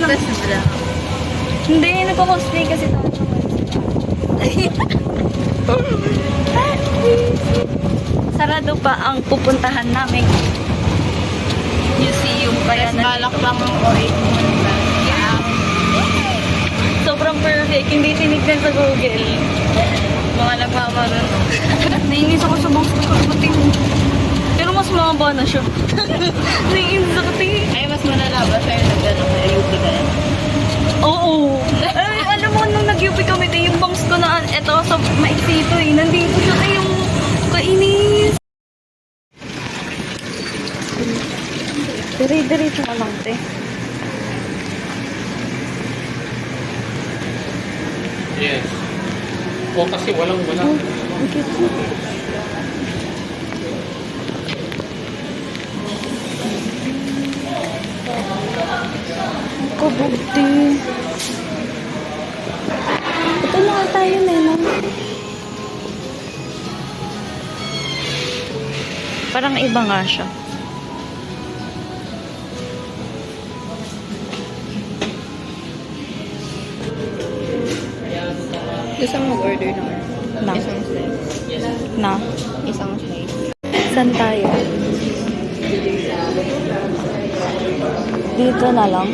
Best vlog. Hindi, nagko-cosplay kasi tayo. Sarado pa ang pupuntahan namin. Museum kaya Mas balak lang ang oray pumunta. sobrang perfect. Hindi tinignan sa Google. Mga nagmamaroon. Naiinis ako sa bangs ko puti mo. Pero mas mababa na siya. Naiinis ako tingin. Ay, mas malalaban sa'yo na gano'n kaya UP ka yan. Oo. Ay, alam mo, nung nag-UP kami, tayo yung bangs ko na, eto, sa maiksi ito eh. Nandito siya tayo yung kainis. Dire-diretso ka lang, te. Yes. O kasi walang wala. Okay. Kabugti. Ito na nga tayo na no? Parang iba nga siya. Gusto mo mag-order ng Na. isang slice? Na. Isang slice. Saan tayo? Dito na lang.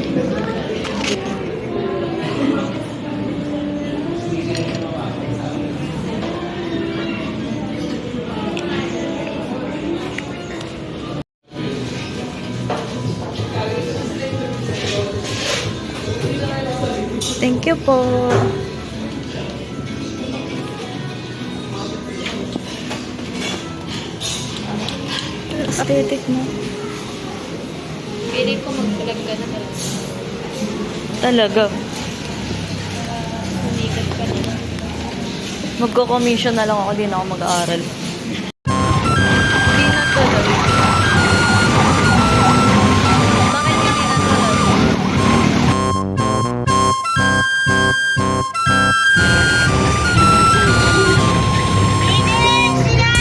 Thank you po. Aesthetic mo. Pili ko mag-vlog ka na talaga. Talaga. Umikat ka na. Magko-commission na lang ako, di na ako mag-aaral.